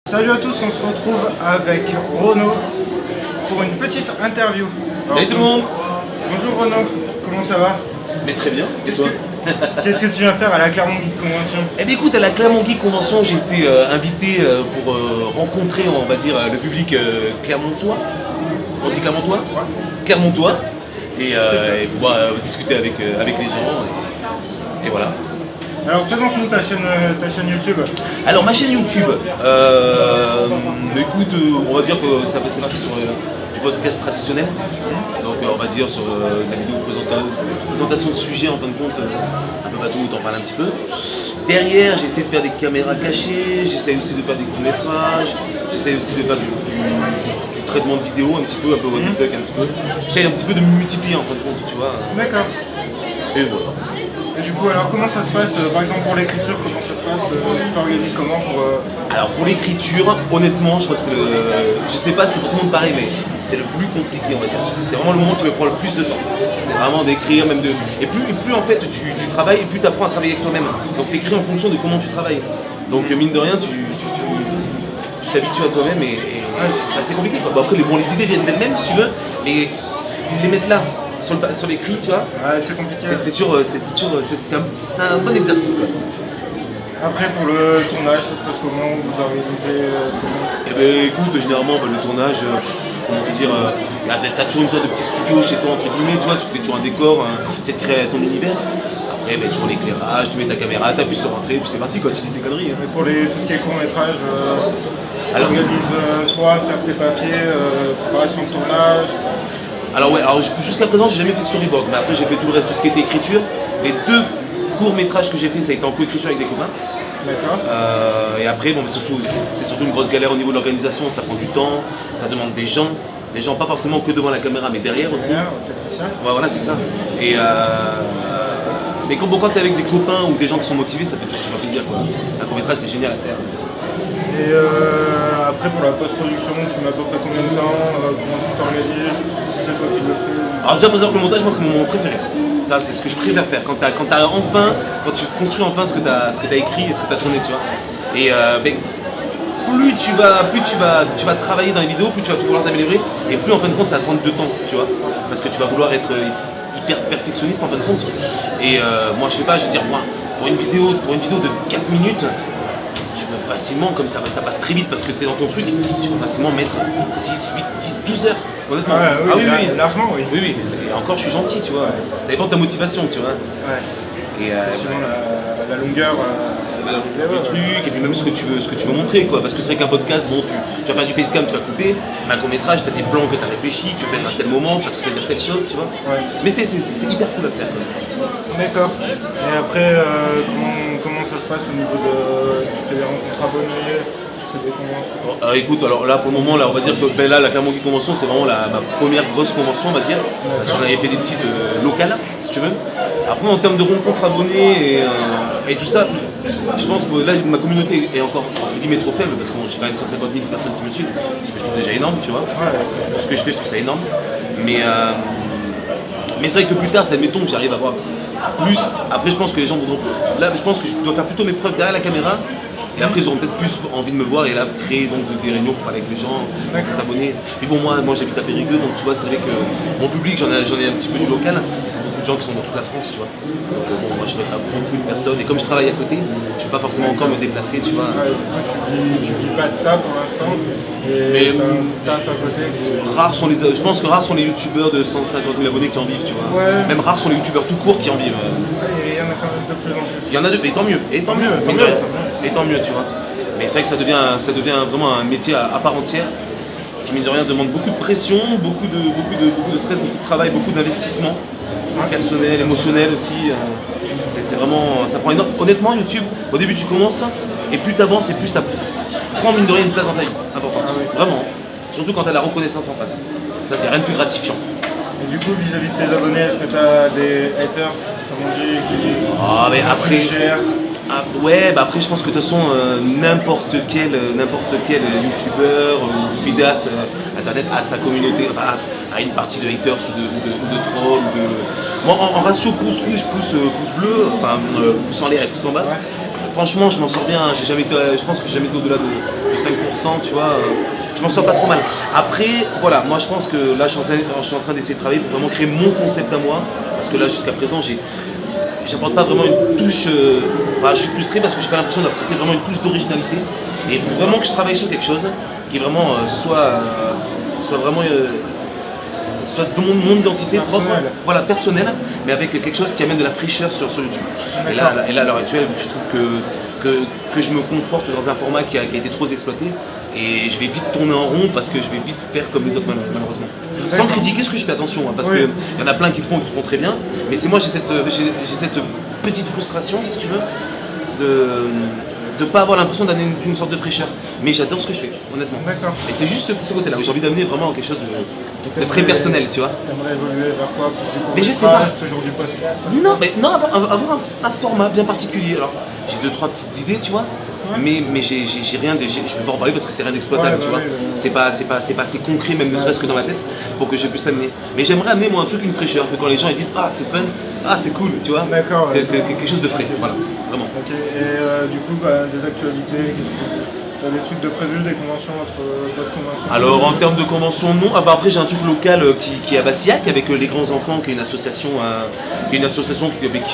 Salut à tous, on se retrouve avec Renaud pour une petite interview. Salut tout le monde. Bonjour Renaud, comment ça va? Mais très bien, et toi? Qu'est-ce que tu viens faire à la Clermont Geek Convention? Eh bien écoute, à la Clermont Geek Convention, j'ai été invité pour rencontrer, on va dire, le public clermontois. On dit clermontois? Clermontois. Et pouvoir discuter avec les gens. Et voilà. Alors présente-nous ta chaîne YouTube. Alors ma chaîne YouTube, écoute, on va dire que c'est parti sur du podcast traditionnel. Donc on va dire sur la vidéo présentation de sujets en fin de compte, un peu bateau, t'en parles un petit peu. Derrière, j'essaie de faire des caméras cachées, j'essaie aussi de faire des courts-métrages, j'essaie aussi de faire du traitement de vidéo un petit peu what the fuck un petit peu. J'essaie un petit peu de me multiplier en fin de compte, tu vois. D'accord. Et voilà. Et du coup, alors comment ça se passe, par exemple pour l'écriture, comment ça se passe, tu organises comment pour... Alors pour l'écriture, honnêtement, je crois que c'est je sais pas si c'est pour tout le monde pareil, mais c'est le plus compliqué on va dire. C'est vraiment le moment qui me prend le plus de temps. C'est vraiment d'écrire, même de... Et plus en fait tu travailles, et plus tu apprends à travailler avec toi-même. Donc tu écris en fonction de comment tu travailles. Donc mine de rien, tu t'habitues à toi-même et c'est assez compliqué quoi. Bon, après les idées viennent d'elles-mêmes si tu veux, mais les mettre là, sur l'écrit, tu vois, c'est compliqué. C'est un bon exercice quoi. Après pour le tournage, ça se passe comment? Vous organisez Eh ben écoute, généralement le tournage, comment te dire, t'as toujours une sorte de petit studio chez toi entre guillemets, tu vois, tu te fais toujours un décor, tu sais de créer ton univers. Après toujours l'éclairage, tu mets ta caméra, t'appuies sur entrée, puis c'est parti quoi, tu dis tes conneries. Et pour tout ce qui est court-métrage, tu organises toi, faire tes papiers, préparation de tournage. Alors ouais, jusqu'à présent j'ai jamais fait de storyboard, mais après j'ai fait tout le reste, tout ce qui était écriture. Les 2 courts-métrages que j'ai fait, ça a été en co-écriture avec des copains. D'accord. Et après, bon, c'est surtout une grosse galère au niveau de l'organisation, ça prend du temps, ça demande des gens pas forcément que devant la caméra, mais derrière aussi. Ouais, voilà, c'est ça. Mais quand t'es avec des copains ou des gens qui sont motivés, ça fait toujours super plaisir quoi. Un court-métrage c'est génial à faire. Et après pour la post-production, tu mets à peu près combien de temps, comment tu t'organises, si c'est toi qui le fais? Alors déjà, faut savoir que le montage, moi c'est mon moment préféré. Ça c'est ce que je préfère faire. Quand tu construis enfin ce que t'as écrit et ce que t'as tourné, tu vois. Et plus tu vas travailler dans les vidéos, plus tu vas vouloir t'améliorer, et plus en fin de compte ça va te prendre de temps, tu vois. Parce que tu vas vouloir être hyper perfectionniste en fin de compte. Et moi je sais pas, je veux dire, moi, pour une vidéo de 4 minutes, tu peux facilement, comme ça passe très vite parce que tu es dans ton truc, tu peux facilement mettre 6, 8, 10, 12 heures, honnêtement. Oui, largement, oui. Oui, et encore je suis gentil, tu vois. Ça dépend de ta motivation, tu vois. Ouais. Et suivant la longueur le truc, et puis même ce que tu veux montrer, quoi. Parce que c'est vrai qu'un podcast, bon, tu vas faire du facecam, tu vas couper, mais un court-métrage, tu as des plans que tu as réfléchi, tu veux mettre à tel moment parce que ça veut dire telle chose, tu vois. Ouais. Mais c'est hyper cool à faire, quoi. D'accord. Et après, comment ça se passe au niveau de... Tu fais des rencontres abonnés, tu fais des conventions? Écoute, alors là pour le moment, là, on va dire que là, la Clermont Geek Convention, c'est vraiment ma première grosse convention, on va dire. Parce que j'en avais fait des petites locales, si tu veux. Après, en termes de rencontres abonnés et tout ça, je pense que là, ma communauté est encore entre guillemets trop faible parce que j'ai quand même 150 000 personnes qui me suivent, ce que je trouve déjà énorme, tu vois. Pour ce que je fais, je trouve ça énorme. Mais c'est vrai que plus tard, ça admettons que j'arrive à avoir plus. Après, je pense que les gens voudront. Là, je pense que je dois faire plutôt mes preuves derrière la caméra. Et après, ils auront peut-être plus envie de me voir et là, créer donc des réunions pour parler avec les gens, t'abonner. Puis bon, moi j'habite à Périgueux, donc tu vois, c'est vrai que mon public, j'en ai un petit peu du local, mais c'est beaucoup de gens qui sont dans toute la France, tu vois. Donc bon, moi je vais pas beaucoup de personnes, et comme je travaille à côté, je peux pas forcément encore me déplacer, tu vois. Tu vis pas de ça pour l'instant, mais t'as à côté. Je pense que rares sont les youtubeurs de 150 000 abonnés qui en vivent, tu vois. Ouais. Même rares sont les youtubeurs tout court qui en vivent. Et il y en a quand même de plus en plus. Il y en a deux, mais tant mieux, et tant mieux, et tant mieux, tu vois. Mais c'est vrai que ça devient vraiment un métier à part entière qui, mine de rien, demande beaucoup de pression, beaucoup de stress, beaucoup de travail, beaucoup d'investissement personnel, émotionnel aussi. C'est vraiment, ça prend énorme. Honnêtement, YouTube, au début tu commences et plus tu avances et plus ça prend, mine de rien, une place dans ta vie importante. Vraiment. Surtout quand tu as la reconnaissance en face. Ça, c'est rien de plus gratifiant. Et du coup, vis-à-vis de tes abonnés, est-ce que tu as des haters, comme on dit, mais après. Chers? Ouais, bah après je pense que de toute façon n'importe quel youtubeur ou vidéaste internet a sa communauté, enfin a une partie de haters ou de trolls. Moi en ratio pouce rouge, pouce bleu, enfin pouce en l'air et pouce en bas, franchement, je m'en sors bien. J'ai jamais été, je pense que j'ai jamais été au-delà de 5%, tu vois. Je m'en sors pas trop mal. Après, voilà, moi je pense que là, je suis en train d'essayer de travailler pour vraiment créer mon concept à moi. Parce que là, jusqu'à présent, j'apporte pas vraiment une touche. Enfin, je suis frustré parce que j'ai pas l'impression d'apporter vraiment une touche d'originalité. Et il faut vraiment que je travaille sur quelque chose qui vraiment soit vraiment. Soit de mon identité propre, voilà, personnelle, mais avec quelque chose qui amène de la fraîcheur sur YouTube. Et là, à l'heure actuelle, je trouve que je me conforte dans un format qui a été trop exploité et je vais vite tourner en rond parce que je vais vite faire comme les autres malheureusement. Sans critiquer ce que je fais, attention, hein, parce qu'il y en a plein qui le font très bien, mais c'est moi j'ai cette petite frustration, si tu veux, de ne pas avoir l'impression d'amener une sorte de fraîcheur. Mais j'adore ce que je fais, honnêtement. D'accord. Et c'est juste ce côté-là où j'ai envie d'amener vraiment quelque chose de très personnel, tu vois. T'aimerais évoluer vers quoi? Mais je sais pas. Toujours du podcast? Non, avoir un format bien particulier. Alors, j'ai 2-3 petites idées, tu vois. Ouais. Mais j'ai rien, je peux pas en parler parce que c'est rien d'exploitable, tu vois. C'est pas assez concret, même ne serait-ce que dans ma tête, pour que je puisse l'amener. Mais j'aimerais amener moi un truc, une fraîcheur, que quand les gens ils disent ah c'est fun, ah c'est cool, tu vois. D'accord. Quelque chose de frais, voilà, vraiment. Ok. Et du coup, des actualités, t'as des trucs de prévu, des conventions, d'autres conventions? Alors en termes de conventions, non. Ah bah après j'ai un truc local qui est à Bassillac avec les grands enfants, qui est une association, qui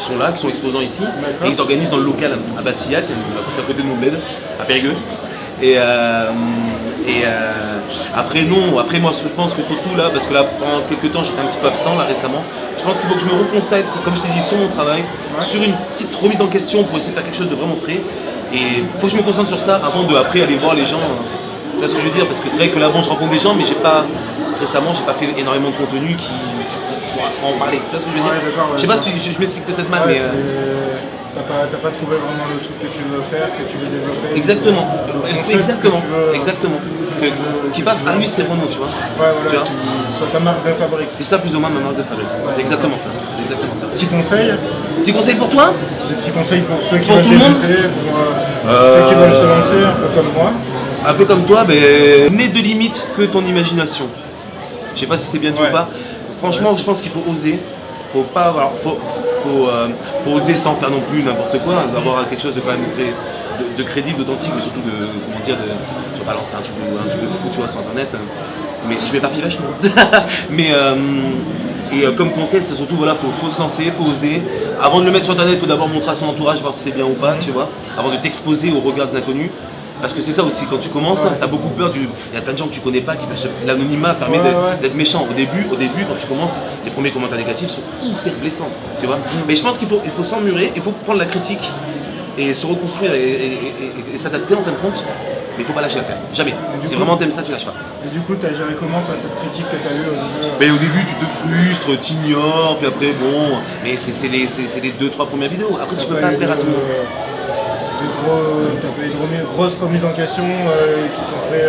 sont là, qui sont exposants ici. Et ils organisent dans le local à Bassillac, c'est à côté de mon bled, à Périgueux. Et après non, après moi je pense que surtout là, parce que là pendant quelques temps j'étais un petit peu absent là récemment, je pense qu'il faut que je me reconsacre, comme je t'ai dit, sur mon travail, sur une petite remise en question pour essayer de faire quelque chose de vraiment frais. Et il faut que je me concentre sur ça avant de après aller voir les gens. Tu vois ce que je veux dire? Parce que c'est vrai que là bon je rencontre des gens mais récemment j'ai pas fait énormément de contenu qui pourra en parler. Tu vois ce que je veux dire? Je sais pas si je m'explique peut-être mal mais. T'as pas trouvé vraiment le truc que tu veux faire, que tu veux développer? Exactement. Exactement. Qui passe à lui c'est Renault, tu vois. Ouais, voilà, tu vois, soit ta marque de fabrique. C'est ça plus ou moins ma marque de fabrique. C'est exactement ça. Petit conseil? Petit conseil pour toi? Des petits conseils pour ceux qui pour veulent tout le monde, débuter, pour ceux qui veulent se lancer, un peu comme moi. Un peu comme toi, mais n'aie de limite que ton imagination. Je sais pas si c'est bien dit ou pas. Franchement, je pense qu'il faut oser. Faut oser sans faire non plus n'importe quoi, avoir quelque chose de quand même de crédible, d'authentique, mais surtout tu vas pas lancer un truc de fou, tu vois, sur internet. Mais je m'éparpille vachement. mais comme conseil, c'est surtout voilà, faut se lancer, faut oser. Avant de le mettre sur internet, il faut d'abord montrer à son entourage, voir si c'est bien ou pas, tu vois, avant de t'exposer au regard des inconnus. Parce que c'est ça aussi, quand tu commences, t'as beaucoup peur il y a plein de gens que tu connais pas, l'anonymat permet d'être méchant. Au début, quand tu commences, les premiers commentaires négatifs sont hyper blessants, tu vois. Mais je pense qu'il faut s'emmurer, il faut prendre la critique et se reconstruire et s'adapter en fin de compte. Mais il faut pas lâcher l'affaire, jamais. Si vraiment t'aimes ça, tu lâches pas. Et du coup, t'as géré comment toi, cette critique que t'as eue au début? Mais au début, tu te frustres, t'ignores, puis après, bon. Mais c'est les 2-3 premières vidéos. Après, tu peux pas plaire à tout le monde. T'as pas eu de grosses remises en question qui t'ont fait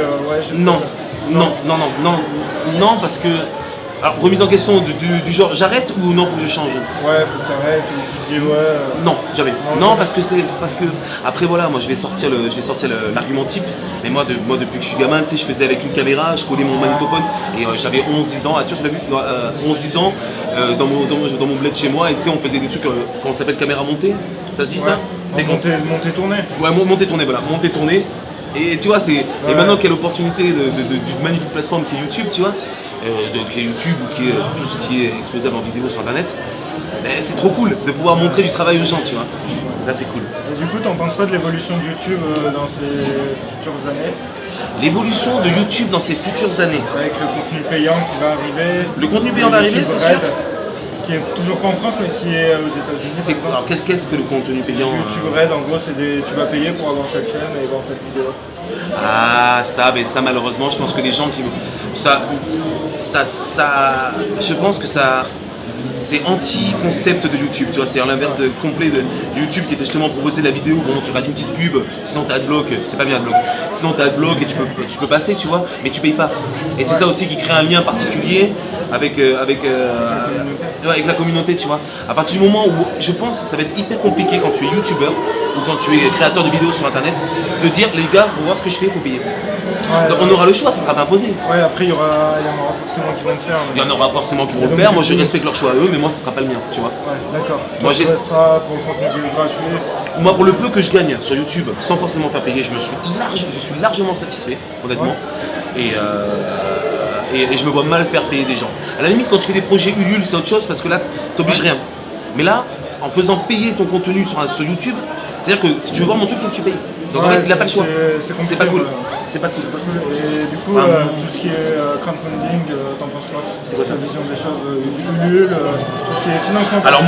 Non, parce que. Alors, remise en question du genre j'arrête ou non, faut que je change? Ouais, faut que t'arrêtes ou tu te dis Non, jamais. Non, parce que après voilà, moi je vais sortir l'argument type. Mais moi depuis que je suis gamin, tu sais, je faisais avec une caméra, je collais mon magnétophone et j'avais 11-10 ans. Ah tu vois, je l'ai vu 11-10 ans dans mon bled chez moi et tu sais, on faisait des trucs comment ça s'appelle, caméra montée. Ça se dit ça? C'est monter tourner. Ouais, monter tourner, voilà, monter tourner. Et tu vois, et maintenant quelle opportunité d'une magnifique plateforme qui est YouTube, tu vois. Qui est YouTube ou qui est tout ce qui est exposable en vidéo sur internet, c'est trop cool de pouvoir montrer du travail aux gens, tu vois. Ça c'est cool. Et du coup, t'en penses quoi de l'évolution de YouTube dans ces futures années? L'évolution de YouTube dans ces futures années? Avec le contenu payant qui va arriver. Le contenu payant va arriver, c'est sûr. Qui est toujours pas en France mais qui est aux États-Unis. Alors qu'est-ce que le contenu payant? YouTube Red, en gros, tu vas payer pour avoir ta chaîne et voir ta vidéo. Ah ça malheureusement, je pense que les gens qui je pense que ça c'est anti-concept de YouTube, tu vois, c'est à l'inverse complet de YouTube qui était justement proposé la vidéo, bon tu regardes une petite pub, sinon t'as adblock, c'est pas bien adblock, sinon t'as adblock et tu peux passer, tu vois, mais tu payes pas. Et c'est ça aussi qui crée un lien particulier avec la communauté, tu vois. À partir du moment où je pense que ça va être hyper compliqué quand tu es youtubeur ou quand tu es créateur de vidéos sur internet, de dire les gars, pour voir ce que je fais, il faut payer. On aura le choix, ça sera pas imposé. Ouais, après il y en aura forcément qui vont le faire. Il y en aura forcément qui vont le faire, moi je respecte leur choix à eux, mais moi ça sera pas le mien, tu vois. Ouais, d'accord. Moi tu resteras pour le contenu gratuit. Moi, pour le peu que je gagne sur YouTube, sans forcément faire payer, je suis largement satisfait, honnêtement. Et je me vois mal faire payer des gens. À la limite, quand tu fais des projets Ulule, c'est autre chose parce que là, t'obliges rien. Mais là, en faisant payer ton contenu sur YouTube, c'est-à-dire que si tu veux voir mon truc, il faut que tu payes. Donc en fait, il n'a pas le choix. C'est pas cool. C'est pas cool. Et du coup, tout ce qui est crowdfunding, t'en penses quoi? C'est quoi ta vision des choses? Ulule, tout ce qui est financement? Alors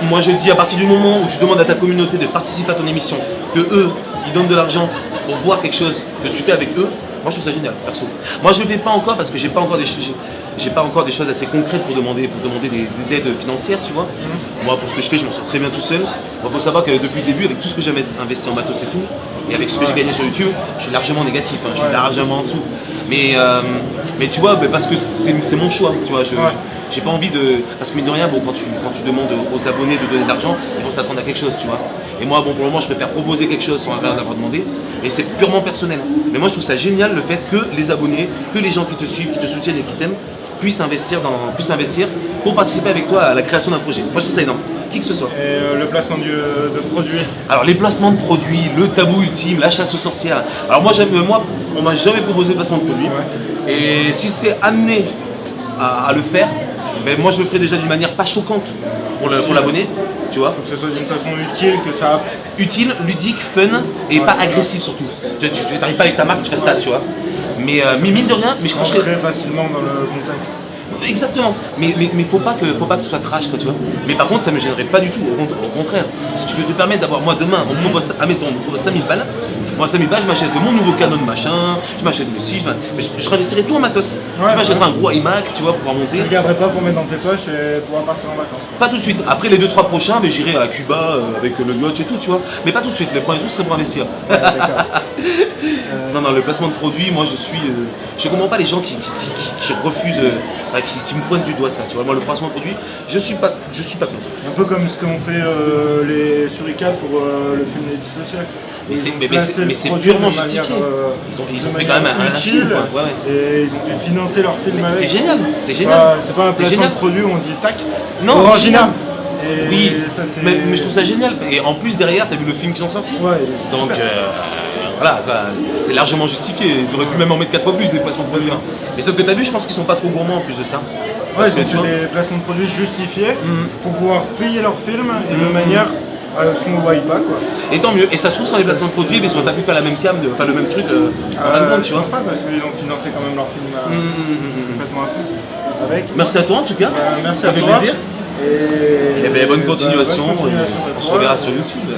moi je dis à partir du moment où tu demandes à ta communauté de participer à ton émission, que eux, ils donnent de l'argent pour voir quelque chose que tu fais avec eux, moi je trouve ça génial, perso. Moi je ne le fais pas encore parce que j'ai pas encore des choses assez concrètes pour demander des aides financières, tu vois. Moi pour ce que je fais, je m'en sors très bien tout seul. Il faut savoir que depuis le début, avec tout ce que j'avais investi en matos et tout, et avec ce que j'ai gagné sur YouTube, je suis largement négatif, hein, je suis largement en dessous. Mais tu vois, parce que c'est mon choix, tu vois. J'ai pas envie de. Parce que mine de rien, bon, quand tu demandes aux abonnés de donner de l'argent, ils vont s'attendre à quelque chose, tu vois. Et moi, bon, pour le moment, je préfère proposer quelque chose sans rien avoir demandé. Et c'est purement personnel. Mais moi, je trouve ça génial le fait que les abonnés, que les gens qui te suivent, qui te soutiennent et qui t'aiment, puissent investir pour participer avec toi à la création d'un projet. Moi, je trouve ça énorme. Qui que ce soit. Et le placement de produits? Alors, les placements de produits, le tabou ultime, la chasse aux sorcières. Alors, moi, on m'a jamais proposé de placement de produits. Ouais. Et si c'est amené à le faire, ben moi je le ferai déjà d'une manière pas choquante pour l'abonné, tu vois. Faut que ce soit d'une façon utile, que ça. Utile, ludique, fun et pas agressif surtout. Tu n'arrives pas avec ta marque, tu fais ça, tu vois. Mais mine de rien, mais je cracherai très facilement dans le contexte. Exactement, mais faut pas que ce soit trash, quoi, tu vois. Mais par contre, ça me gênerait pas du tout, au contraire. Si tu peux te permettre d'avoir, moi demain, on me propose 5000 balles. Moi, 5000 balles, je m'achète de mon nouveau Canon machin, je m'achète de ci, je réinvestirai tout en matos. Je m'achèterai un gros iMac, tu vois, pour pouvoir monter. Tu ne garderais pas pour mettre dans tes poches et pouvoir partir en vacances. Pas tout de suite. Après les 2-3 prochains, j'irai à Cuba avec le yacht et tout, tu vois. Mais pas tout de suite. Les premiers trucs seraient pour investir. Non, le placement de produits, moi je comprends pas les gens qui refusent, qui me pointent du doigt ça, tu vois. Moi, le placement de produits, je suis pas contre. Un peu comme ce qu'ont fait les Suricates pour le film Les Dissociables. Mais c'est purement justifié. Ils ont fait quand même un film. Et ils ont pu financer leur film avec. C'est génial. C'est pas un placement de produit où on dit tac. Non, c'est génial. Et oui, ça, mais je trouve ça génial. Et en plus, derrière, t'as vu le film qu'ils ont sorti. Ouais, donc voilà, c'est largement justifié. Ils auraient pu même en mettre 4 fois plus des placements de produits. Mais sauf que t'as vu, je pense qu'ils sont pas trop gourmands en plus de ça. Parce que tu as des placements de produits justifiés pour pouvoir payer leur film et de manière à ce qu'on ne voit pas, quoi. Et tant mieux. Et ça se trouve, sans les placements de produits, ils n'ont pas pu faire la même cam, le même truc en même temps, tu vois. Je pense pas, parce qu'ils ont financé quand même leur film complètement à fond. Merci à toi en tout cas. Merci ça à fait toi. plaisir. Et bonne continuation. On se reverra sur YouTube.